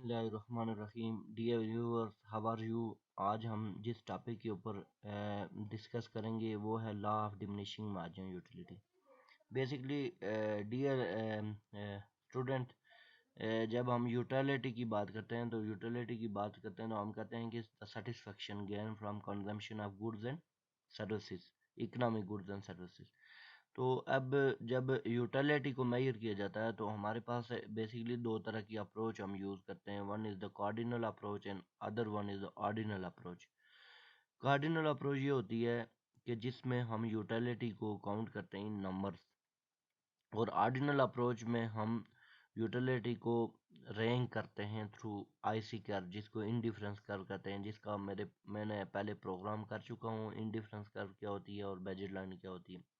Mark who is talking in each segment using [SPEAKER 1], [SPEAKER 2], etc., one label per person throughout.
[SPEAKER 1] बिस्मिल्लाहिर्रहमानिर्रहीम। Dear viewers, how are you. आज हम जिस टॉपिक के ऊपर डिस्कस करेंगे वो है law of diminishing margin utility. Basically dear student, जब हम यूटिलिटी की बात करते हैं तो हम कहते हैं कि satisfaction gain from consumption of goods and services, economic goods and services. तो अब जब यूटिलिटी को मेजर किया जाता है तो हमारे पास बेसिकली दो तरह की अप्रोच हम यूज़ करते हैं। One is the cardinal approach and other one is the ordinal approach. Cardinal approach ये होती है कि जिसमें हम यूटिलिटी को काउंट करते हैं इन नंबर्स, और ऑर्डिनल अप्रोच में हम यूटिलिटी को रैंक करते हैं थ्रू आईसी कर्व, जिसको इंडिफरेंस कर्व कहते हैं, जिसका मैंने पहले प्रोग्राम कर चुका हूँ। इंडिफरेंस कर्व क्या होती है और बजट लाइन क्या होती है।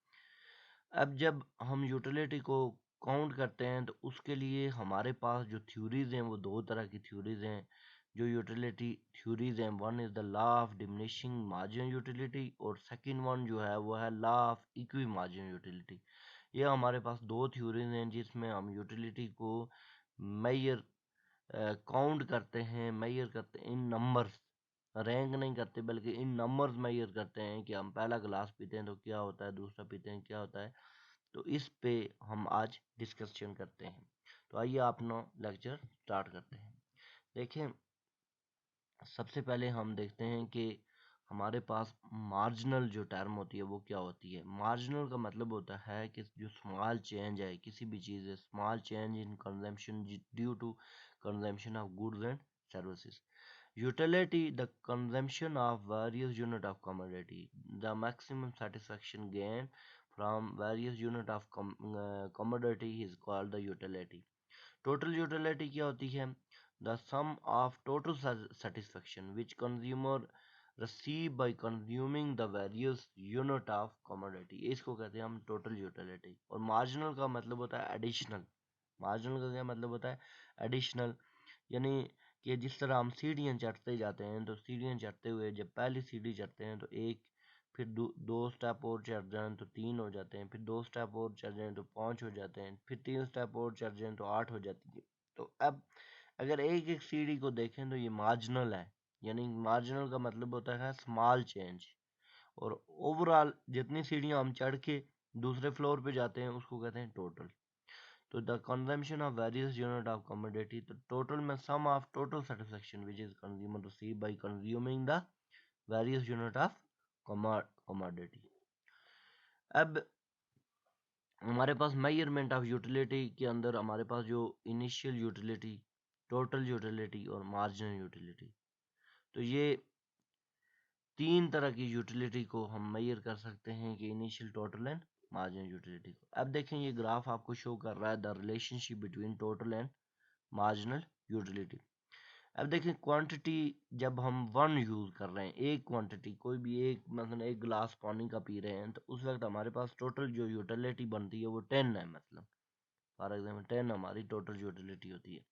[SPEAKER 1] अब जब हम यूटिलिटी को काउंट करते हैं तो उसके लिए हमारे पास जो थ्योरीज हैं वो दो तरह की थ्योरीज हैं। जो यूटिलिटी थ्योरीज हैं, one is the law of diminishing margin utility और सेकंड वन जो है वो है law of equi margin utility. ये हमारे पास दो थ्योरीज हैं जिसमें हम यूटिलिटी को मेजर काउंट करते हैं, मेजर करते हैं इन नंबर्स। रैंक नहीं करते बल्कि इन नंबर्स मेजर करते हैं कि हम पहला गिलास पीते हैं तो क्या होता है, दूसरा पीते हैं क्या होता है। तो इस पे हम आज डिस्कशन करते हैं। तो आइए अपना लेक्चर स्टार्ट करते हैं। देखें, सबसे पहले हम देखते हैं कि हमारे पास मार्जिनल जो टर्म होती है वो क्या होती है। मार्जिनल का मतलब होता है कि जो स्मॉल चेंज है किसी भी चीज़ है, small change in consumption due to consumption of goods and services. Utility, the consumption of various unit of commodity. The maximum satisfaction gain from various unit of commodity is called the utility. Total utility क्या होती है? The sum of total satisfaction which consumer receive by consuming the various unit of commodity, इसको कहते हैं हम total utility। और marginal का मतलब होता है additional। marginal का क्या मतलब होता है? additional, यानी कि जिस तरह हम सीढ़ियाँ चढ़ते जाते हैं तो सीढ़ियाँ चढ़ते हुए जब पहली सीढ़ी चढ़ते हैं तो एक, फिर दो स्टेप और चढ़ जाएं तो 3 हो जाते हैं, फिर 2 स्टेप और चढ़ जाएं तो 5 हो जाते हैं, फिर 3 स्टेप और चढ़ जाएं तो 8 हो जाती है। तो अब अगर एक एक सीढ़ी को देखें तो ये मार्जिनल है, यानी मार्जिनल का मतलब होता है स्मॉल चेंज। और ओवरऑल जितनी सीढ़ियाँ हम चढ़ के दूसरे फ्लोर पे जाते हैं उसको कहते हैं टोटल। तो the consumption of various unit of commodity, the total में sum of total satisfaction which is consumer receive by consuming the various unit of commodity। अब हमारे पास मेजरमेंट ऑफ यूटिलिटी के अंदर हमारे पास जो इनिशियल यूटिलिटी, टोटल यूटिलिटी और marginal utility, तो ये तीन तरह की यूटिलिटी को हम मेजर कर सकते हैं कि initial, total and marginal utility को। अब देखें, ये ग्राफ आपको शो कर रहा है the relationship between total and marginal utility. अब देखें, क्वांटिटी जब हम वन यूज़ कर रहे हैं, एक क्वांटिटी कोई भी एक, मतलब एक गिलास पानी का पी रहे हैं, तो उस वक्त हमारे पास टोटल जो यूटिलिटी बनती है वो 10 है। मतलब फॉर एग्जाम्पल 10 हमारी टोटल यूटिलिटी होती है।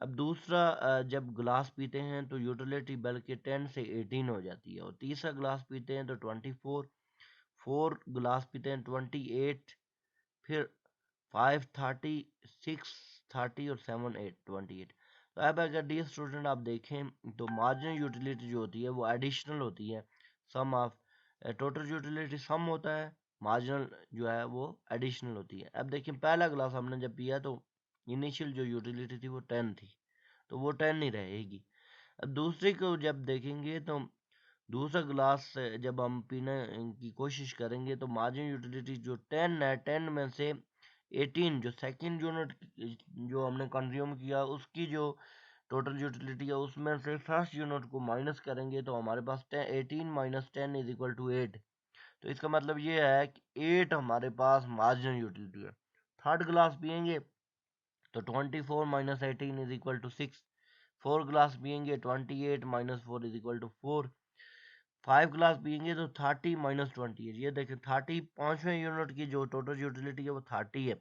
[SPEAKER 1] अब दूसरा, जब गिलास पीते हैं तो यूटिलिटी बल्कि 10 से 18 हो जाती है। और तीसरा गिलास पीते हैं तो 24, 4 गिलास पीते हैं 28, फिर 5 30, 6 30 और 7 8 28। तो अब अगर डियर स्टूडेंट आप देखें तो मार्जिनल यूटिलिटी जो होती है वो एडिशनल होती है। सम ऑफ टोटल यूटिलिटी सम होता है, मार्जिनल जो है वो एडिशनल होती है। अब देखिए, पहला ग्लास हमने जब पिया तो इनिशियल जो यूटिलिटी थी वो 10 थी, तो वो 10 नहीं रहेगी। अब दूसरे को जब देखेंगे तो दूसरा ग्लास जब हम पीने की कोशिश करेंगे तो मार्जिन यूटिलिटी जो 10 है, 10 में से 18 जो सेकंड यूनिट जो हमने कंज्यूम किया उसकी जो टोटल यूटिलिटी है उसमें से फर्स्ट यूनिट को माइनस करेंगे तो हमारे पास 18 माइनस 10 इज इक्वल टू 8। तो इसका मतलब ये है कि 8 हमारे पास मार्जिनल यूटिलिटी है। थर्ड ग्लास पियेंगे तो 24 minus 18 is equal to 6। 4 glass पियेंगे 28 minus 4 is equal to 4। 5 glass पियेंगे तो 30 माइनस 28, ये देखिए 30 पाँचवें यूनिट की जो टोटल यूटिलिटी है वो 30 है,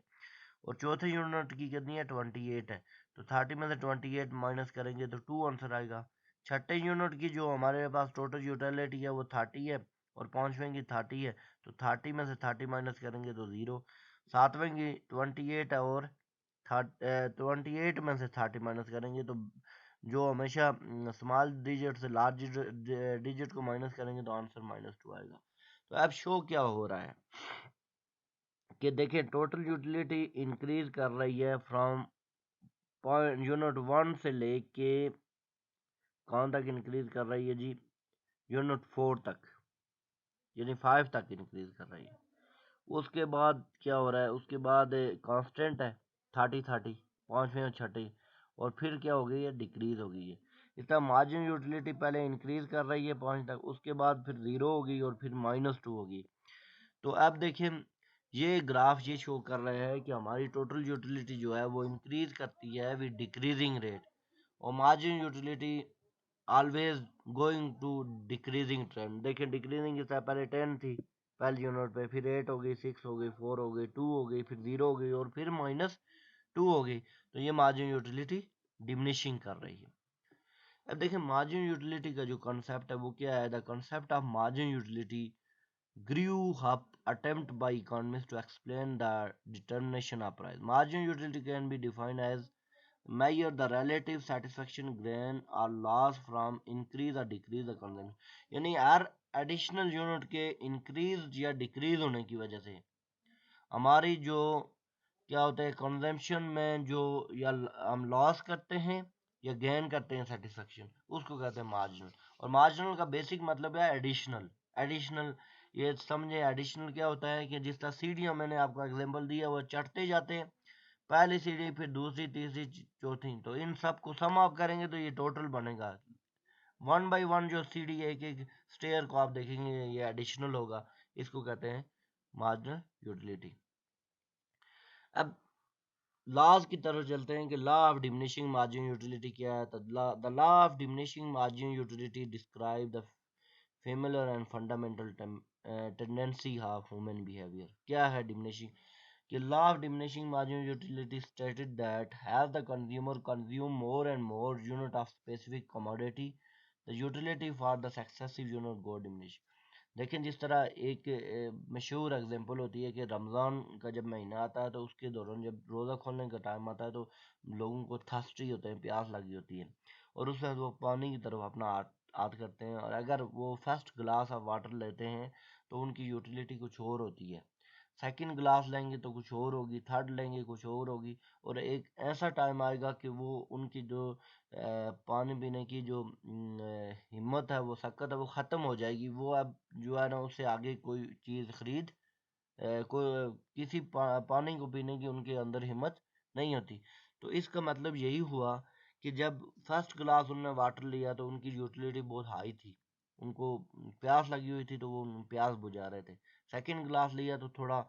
[SPEAKER 1] और चौथे यूनिट की कितनी है 28 है। तो 30 में से 28 माइनस करेंगे तो 2 आंसर आएगा। छठे यूनिट की जो हमारे पास टोटल यूटिलिटी है वो 30 है और पाँचवें की 30 है, तो 30 में से 30 माइनस करेंगे तो 0। सातवें की 28 है और 28 में से 30 माइनस करेंगे तो जो हमेशा स्मॉल डिजिट से लार्ज डिजिट को माइनस करेंगे तो आंसर -2 आएगा। तो अब शो क्या हो रहा है कि देखिए टोटल यूटिलिटी इंक्रीज कर रही है फ्रॉम पॉइंट यूनिट 1 से लेके कौन तक इंक्रीज कर रही है जी, यूनिट 4 तक, यानी 5 तक इंक्रीज कर रही है। उसके बाद क्या हो रहा है, उसके बाद कांस्टेंट है 30 पाँचवें और छठे, और फिर क्या हो गई है, डिक्रीज हो गई है। इस तरह मार्जिन यूटिलिटी पहले इंक्रीज कर रही है 5 तक, उसके बाद फिर 0 होगी और फिर -2 होगी। तो अब देखिए ये ग्राफ ये शो कर रहे हैं कि हमारी टोटल यूटिलिटी जो है वो इंक्रीज करती है विद डिक्रीजिंग रेट, और margin utility always going to decreasing trend. देखिए डिक्रीजिंग की तरह पहले 10 थी पहली यूनिट पे, फिर 8 हो गई, 6 हो गई, 4 हो गई, 2 हो गई, फिर 0 हो गई और फिर -2 हो गई। तो ये मार्जिन यूटिलिटी डिमिनिशिंग कर रही है। अब देखिए मार्जिन यूटिलिटी का जो कंसेप्ट है वो क्या है, the concept of margin utility grew up attempt by economists to explain the determination of price. Margin utility can be defined as measure the relative satisfaction gain or loss from increase or decrease the consumption। यानी हर additional unit के increase या decrease होने की वजह से हमारी जो क्या होता है कंजम्पशन में जो या हम लॉस करते हैं या गेन करते हैं सेटिस्फेक्शन, उसको कहते हैं मार्जिनल। और मार्जिनल का बेसिक मतलब है एडिशनल। एडिशनल ये समझे, एडिशनल क्या होता है कि जिस तरह सीढ़ियाँ मैंने आपको एग्जांपल दिया वो चढ़ते जाते हैं, पहली सीढ़ी फिर दूसरी तीसरी चौथी, तो इन सब को सम अप करेंगे तो ये टोटल बनेगा। वन बाय वन जो सीढ़ी है, एक एक स्टेयर को आप देखेंगे ये एडिशनल होगा, इसको कहते हैं मार्जिनल यूटिलिटी। अब लॉज की तरफ चलते हैं कि law of diminishing margin utility क्या है। तो the law of diminishing margin utility describe the familiar and fundamental tendency of human behaviour. क्या है डिमिनिशिंग, कि law of diminishing margin utility stated that has the consumer consume more and more unit of specific commodity the utility for the successive unit go diminish. लेकिन जिस तरह एक मशहूर example होती है कि रमज़ान का जब महीना आता है तो उसके दौरान जब रोज़ा खोलने का टाइम आता है तो लोगों को थर्स्टी होते हैं, प्यास लगी होती है, और उस वक्त वो पानी की तरफ अपना हाथ करते हैं, और अगर वो फर्स्ट ग्लास ऑफ वाटर लेते हैं तो उनकी यूटिलिटी कुछ और होती है, सेकंड ग्लास लेंगे तो कुछ और होगी, थर्ड लेंगे कुछ और होगी, और एक ऐसा टाइम आएगा कि वो उनकी जो पानी पीने की जो हिम्मत है, वो शक्कत है, वो ख़त्म हो जाएगी। वो अब जो है ना उससे आगे कोई चीज़ खरीद कोई किसी पानी को पीने की उनके अंदर हिम्मत नहीं होती। तो इसका मतलब यही हुआ कि जब फर्स्ट क्लास उन्होंने वाटर लिया तो उनकी यूटिलिटी बहुत हाई थी, उनको प्यास लगी हुई थी तो वो प्यास बुझा रहे थे। सेकंड ग्लास लिया तो थोड़ा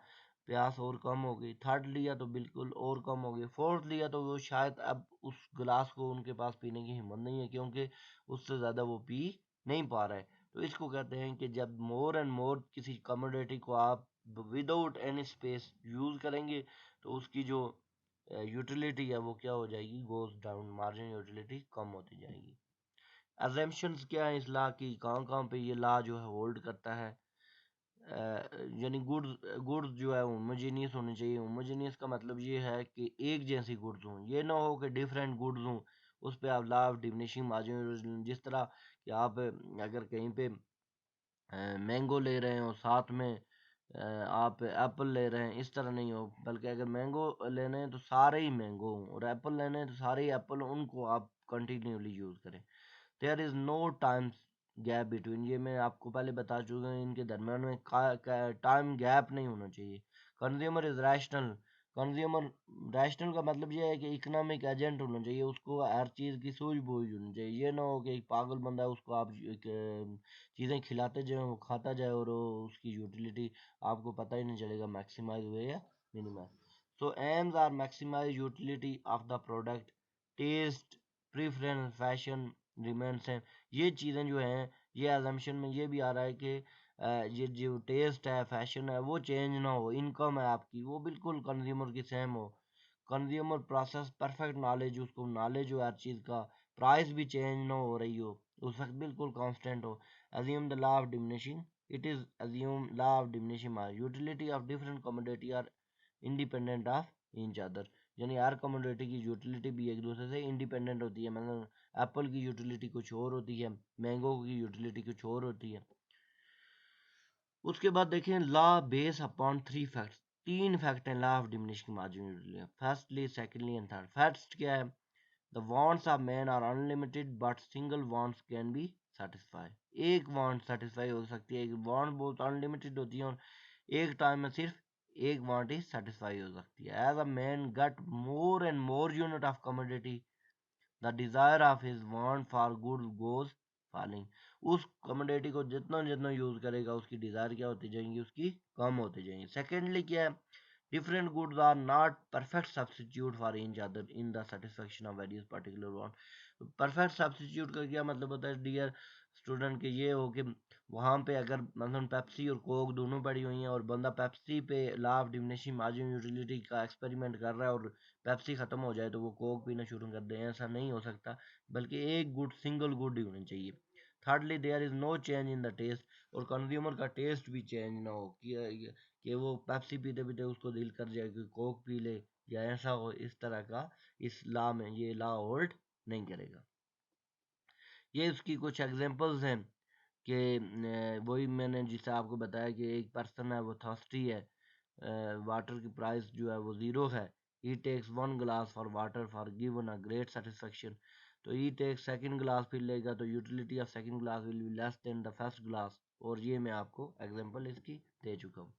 [SPEAKER 1] प्यास और कम हो गई, थर्ड लिया तो बिल्कुल और कम हो गई, फोर्थ लिया तो वो शायद अब उस गिलास को उनके पास पीने की हिम्मत नहीं है, क्योंकि उससे ज़्यादा वो पी नहीं पा रहे। तो इसको कहते हैं कि जब मोर एंड मोर किसी कमोडिटी को आप विदाउट एनी स्पेस यूज़ करेंगे तो उसकी जो यूटिलिटी है वो क्या हो जाएगी, गोज डाउन, मार्जिन यूटिलिटी कम होती जाएगी। अजम्पशंस क्या है इस लॉ की, कहाँ कहाँ पे ये लॉ जो है होल्ड करता है। यानी गुड्स गुड्स जो है होमोजेनियस होनी चाहिए। होमोजेनियस का मतलब ये है कि एक जैसी गुड्स हों, ये ना हो कि डिफरेंट गुड्स हों, उस पे आप लॉ ऑफ डिमिनिशिंग मार्जिन, जिस तरह कि आप अगर कहीं पे मैंगो ले रहे हो साथ में आप एप्पल ले रहे हैं, इस तरह नहीं हो, बल्कि अगर मैंगो लेने हैं तो सारे ही मैंगो हों, और एप्पल लेने हैं तो सारे ही एप्पल, उनको आप कंटिन्यूली यूज़ करें। There is no time gap between, ये मैं आपको पहले बता चुका हूँ, इनके दरम्यान में टाइम गैप नहीं होना चाहिए। Consumer is rational, consumer rational का मतलब ये है कि इकोनॉमिक एजेंट होना चाहिए, उसको हर चीज़ की सूझबूझ होनी चाहिए। ये ना हो कि एक पागल बंदा है उसको आप चीज़ें खिलाते जाए, वो खाता जाए और उसकी यूटिलिटी आपको पता ही नहीं चलेगा मैक्सिमाइज हुए या minimise. So aims are maximise utility of the product, taste, preference, fashion remain same. ये चीज़ें जो हैं, ये अजम्पशन में ये भी आ रहा है कि ये जो टेस्ट है, फैशन है, वो चेंज ना हो, इनकम है आपकी वो बिल्कुल कंज्यूमर की सेम हो, कंज्यूमर प्रोसेस परफेक्ट नॉलेज, उसको नॉलेज हो हर चीज़ का, प्राइस भी चेंज ना हो रही हो, उस वक्त बिल्कुल कांस्टेंट हो। assume the law of diminishing, it is assume law of diminishing utility of different commodity are independent of each other। यानी हर कमोडिटी की यूटिलिटी भी एक दूसरे से इंडिपेंडेंट होती है। मतलब एप्पल की यूटिलिटी कुछ और होती है, मैंगो की यूटिलिटी कुछ और होती है। उसके बाद देखें law base upon three facts, तीन फैक्ट हैं law of diminishing margin utility, firstly secondly and third. First क्या है, the wants of man are unlimited but single wants can be satisfied। एक want satisfy हो सकती है, एक want बहुत अनलिमिटेड होती है और एक टाइम में सिर्फ एक want ही satisfy हो सकती है। As a man get more and more unit of commodity, the desire of his want for good goes falling। उस कमोडिटी को जितना जितना यूज करेगा उसकी डिजायर क्या होती जाएंगी, उसकी कम होती जाएंगी। सेकेंडली क्या है, different goods are not perfect substitute for each other in the satisfaction of various particular want। Perfect substitute का क्या मतलब होता है डियर स्टूडेंट, के ये हो कि वहाँ पे अगर मतलब पेप्सी और कोक दोनों पड़ी हुई हैं और बंदा पेप्सी पे law of diminishing margin utility का एक्सपेरिमेंट कर रहा है और पेप्सी ख़त्म हो जाए तो वो कोक पीना शुरू कर दे, ऐसा नहीं हो सकता, बल्कि एक गुड सिंगल गुड ही होनी चाहिए। Thirdly there is no change in the taste, और कंज्यूमर का टेस्ट भी चेंज ना हो कि वो पेप्सी पीते पीते उसको दिल कर जाए कि कोक पी ले या ऐसा हो, इस तरह का इस लॉ में ये लॉ होल्ड नहीं करेगा। ये उसकी कुछ एग्जांपल्स हैं कि वही मैंने जिसे आपको बताया कि एक पर्सन है वो थर्स्टी है, वाटर की प्राइस जो है वो ज़ीरो है, he takes one glass for water for given a great satisfaction, तो ही टेक्स सेकंड ग्लास पी लेगा तो utility of second glass will be less than the first glass. और ये मैं आपको एग्जांपल इसकी दे चुका हूँ।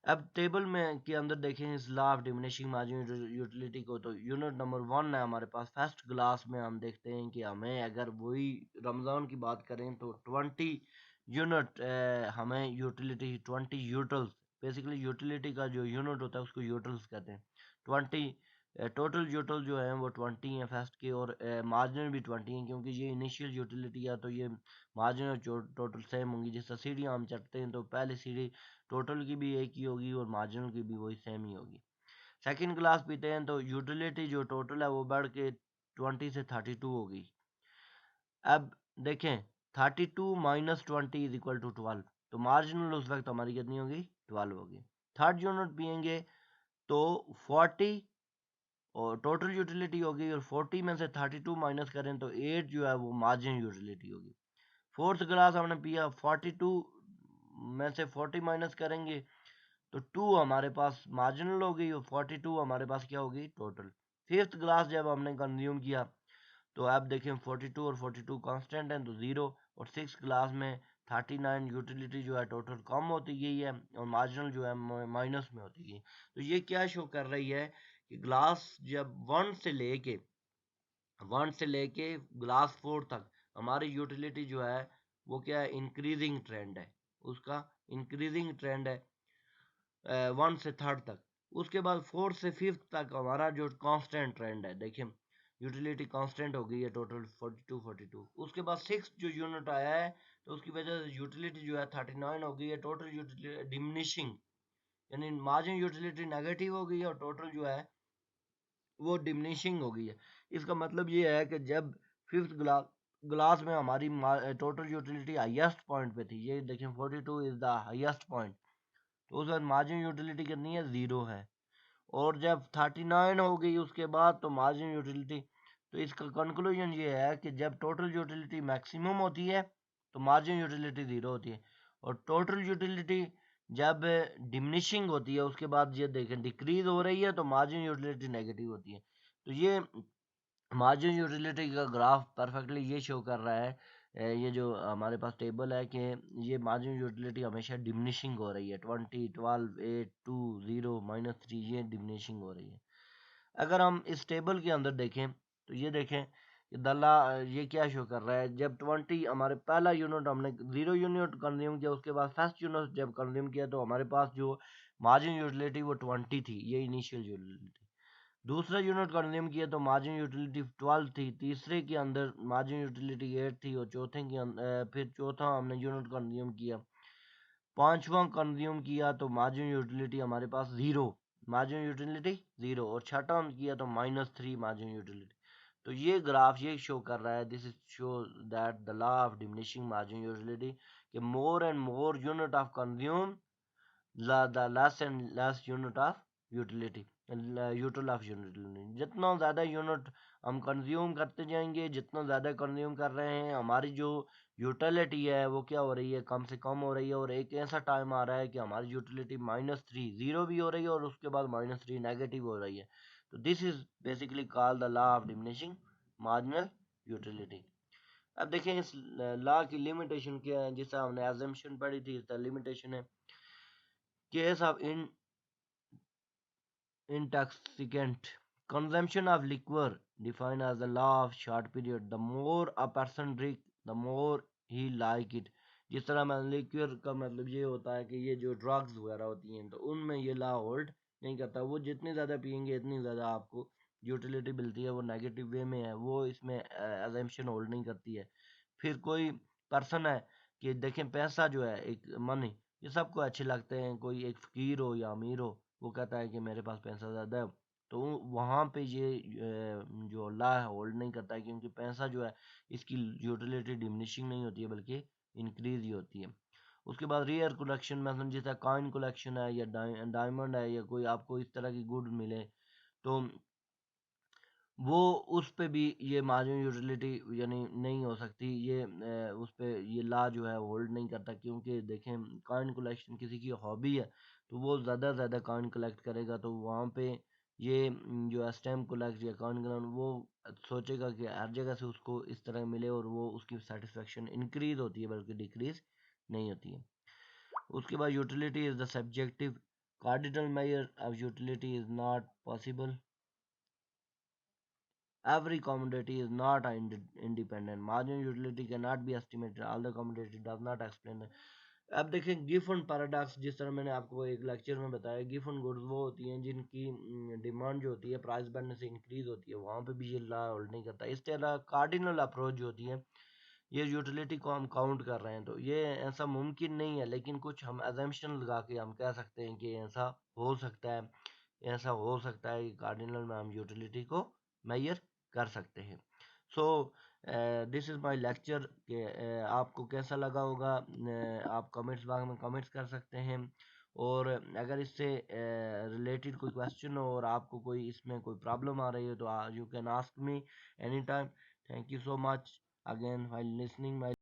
[SPEAKER 1] अब टेबल में के अंदर देखें इस law of diminishing margin utility को, तो यूनिट नंबर 1 है हमारे पास फर्स्ट ग्लास में, हम देखते हैं कि हमें अगर वही रमज़ान की बात करें तो 20 यूनिट हमें यूटिलिटी 20 यूटल्स, बेसिकली यूटिलिटी का जो यूनिट होता है उसको यूटल्स कहते हैं। 20 टोटल यूटल जो है वो 20 हैं फर्स्ट के, और मार्जिन भी 20 हैं क्योंकि ये इनिशियल यूटिलिटी है तो ये मार्जिन और टोटल सेम होंगी। जिस तरह सीढ़ियाँ हम चढ़ते हैं तो पहली सीढ़ी टोटल की भी एक ही होगी और मार्जिनल की भी वही सेम ही होगी। सेकंड क्लास पीते हैं तो यूटिलिटी जो टोटल है वो बढ़ के 20 से 32 होगी। अब देखें 32 माइनस 20 इज इक्वल टू 12, तो मार्जिनल उस वक्त हमारी कितनी होगी, 12 होगी। थर्ड यूनिट पियेंगे तो 40 और टोटल यूटिलिटी होगी, और 40 में से 32 माइनस करें तो 8 जो है वो मार्जिन यूटिलिटी होगी। फोर्थ क्लास हमने पिया 42 में से 40 माइनस करेंगे तो 2 हमारे पास मार्जिनल हो गई और 42 हमारे पास क्या होगी, टोटल। फिफ्थ क्लास जब हमने कंज्यूम किया तो आप देखें 42 और 42 कांस्टेंट हैं तो 0, और सिक्स क्लास में 39 यूटिलिटी जो है टोटल कम होती गई है और मार्जिनल जो है माइनस में होती गई। तो ये क्या शो कर रही है कि ग्लास जब वन से लेके ग्लास 4 तक हमारी यूटिलिटी जो है वो क्या है, इंक्रीजिंग ट्रेंड है, उसका इंक्रीजिंग ट्रेंड है 1 से 3 तक। उसके बाद 4 से 5 तक हमारा जो कांस्टेंट ट्रेंड है, देखिए यूटिलिटी कांस्टेंट हो गई है टोटल 42। उसके बाद सिक्स जो यूनिट आया है तो उसकी वजह से यूटिलिटी जो है 39 हो गई है, टोटल यूटिलिटी डिमिनिशिंग, यानी मार्जिन यूटिलिटी नेगेटिव हो गई है और टोटल जो है वो डिमिनिशिंग हो गई है। इसका मतलब ये है कि जब फिफ्थ ग्लास में हमारी टोटल यूटिलिटी हाईएस्ट पॉइंट पे थी, ये देखें 42 इज द हाईएस्ट पॉइंट, तो उस वक्त मार्जिन यूटिलिटी कितनी है, 0 है। और जब 39 हो गई उसके बाद तो मार्जिन यूटिलिटी, तो इसका कंक्लूजन ये है कि जब टोटल यूटिलिटी मैक्सिमम होती है तो मार्जिन यूटिलिटी 0 होती है, और टोटल यूटिलिटी जब डिमिनिशिंग होती है उसके बाद ये देखें डिक्रीज हो रही है तो मार्जिन यूटिलिटी नेगेटिव होती है। तो ये मार्जिन यूटिलिटी का ग्राफ परफेक्टली ये शो कर रहा है, ये जो हमारे पास टेबल है कि ये मार्जिन यूटिलिटी हमेशा डिमिनिशिंग हो रही है, 20 12 8 2 0 -3, ये डिमिनिशिंग हो रही है। अगर हम इस टेबल के अंदर देखें तो ये देखें कि दल्ला ये क्या शो कर रहा है, जब 20 हमारे पहला यूनिट हमने 0 यूनिट कंज्यूम किया उसके बाद फर्स्ट यूनिट जब कंज्यूम किया तो हमारे पास जो मार्जिन यूटिलिटी वो 20 थी, ये इनिशियल यूटिलिटी थी। दूसरा यूनिट कंज्यूम किया तो मार्जिन यूटिलिटी 12 थी, तीसरे के अंदर मार्जिन यूटिलिटी 8 थी, और चौथे के अंदर फिर चौथा हमने यूनिट कंज्यूम किया, पांचवा कंज्यूम किया तो मार्जिन यूटिलिटी हमारे पास 0, मार्जिन यूटिलिटी 0, और छठा किया तो -3 मार्जिन यूटिलिटी। तो ये ग्राफ ये शो कर रहा है, this is show that the law of diminishing margin utility, कि more and more unit of consume the less and less unit of utility. Util of utility, जितना ज़्यादा यूनिट हम कंज्यूम करते जाएंगे, जितना ज़्यादा कंज्यूम कर रहे हैं, हमारी जो यूटिलिटी है वो क्या हो रही है, कम से कम हो रही है। और एक ऐसा टाइम आ रहा है कि हमारी यूटिलिटी -3 ज़ीरो भी हो रही है और उसके बाद -3 नेगेटिव हो रही है। तो this is basically called the law of diminishing marginal utility. अब देखें इस लॉ की लिमिटेशन क्या है, जिससे हमने एजम्पशन पढ़ी थी। इसका लिमिटेशन है case of intoxicant consumption of liquor defined as the law of short period, the more a person drink the more he like it। जिस तरह मैं लिक्विर का मतलब ये होता है कि ये जो ड्रग्स वगैरह होती हैं तो उनमें ये लॉ होल्ड नहीं करता। वो जितनी ज़्यादा पियेंगे इतनी ज़्यादा आपको यूटिलिटी मिलती है, वो नेगेटिव वे में है, वो इसमें एजम्पशन होल्ड नहीं करती है। फिर कोई पर्सन है कि देखें पैसा जो है एक मनी, ये सबको अच्छे लगते हैं, कोई एक फ़कीर हो या अमीर हो, वो कहता है कि मेरे पास पैसा ज़्यादा है, तो वहाँ पे ये जो अल्लाह है होल्ड नहीं करता है, क्योंकि पैसा जो है इसकी यूटिलिटी डिमिनिशिंग नहीं होती है बल्कि इंक्रीज ही होती है। उसके बाद रेयर कलेक्शन, मतलब जैसा कॉइन कलेक्शन है या डायमंड है या कोई आपको इस तरह की गुड मिले, तो वो उस पे भी ये मार्जिन यूटिलिटी यानी नहीं हो सकती। ये उस पे ये लॉ जो है होल्ड नहीं करता, क्योंकि देखें कॉइन कलेक्शन किसी की हॉबी है तो वो ज़्यादा से ज़्यादा कॉइन कलेक्ट करेगा, तो वहाँ पे ये जो है स्टैम्प कलेक्ट या कॉइन कलेक्ट वो सोचेगा कि हर जगह से उसको इस तरह मिले, और वो उसकी सेटिस्फेक्शन इंक्रीज होती है बल्कि डिक्रीज नहीं होती है। उसके बाद utility is the subjective cardinal measure of utility is not possible. Every commodity is not independent. Marginal utility cannot be estimated. All the commodity does not explain the। अब देखें गिफन पैराडॉक्स, जिस तरह मैंने आपको एक लेक्चर में बताया, Giffen goods वो होती हैं जिनकी डिमांड जो होती है प्राइस बढ़ने से इंक्रीज होती है, वहाँ पे भी ये लॉ होल्ड नहीं करता। इस तरह कार्डिनल अप्रोच जो होती है, ये यूटिलिटी को हम काउंट कर रहे हैं तो ये ऐसा मुमकिन नहीं है, लेकिन कुछ हम अजम्पशन लगा के हम कह सकते हैं कि ऐसा हो सकता है, ऐसा हो सकता है कि कार्डिनल में हम यूटिलिटी को मेजर कर सकते हैं। So this is my lecture कि आपको कैसा लगा होगा, आप कमेंट्स बॉक्स में कमेंट्स कर सकते हैं। और अगर इससे रिलेटेड कोई क्वेश्चन हो और आपको कोई इसमें कोई प्रॉब्लम आ रही हो तो you can ask me any time. Thank you so much again while listening my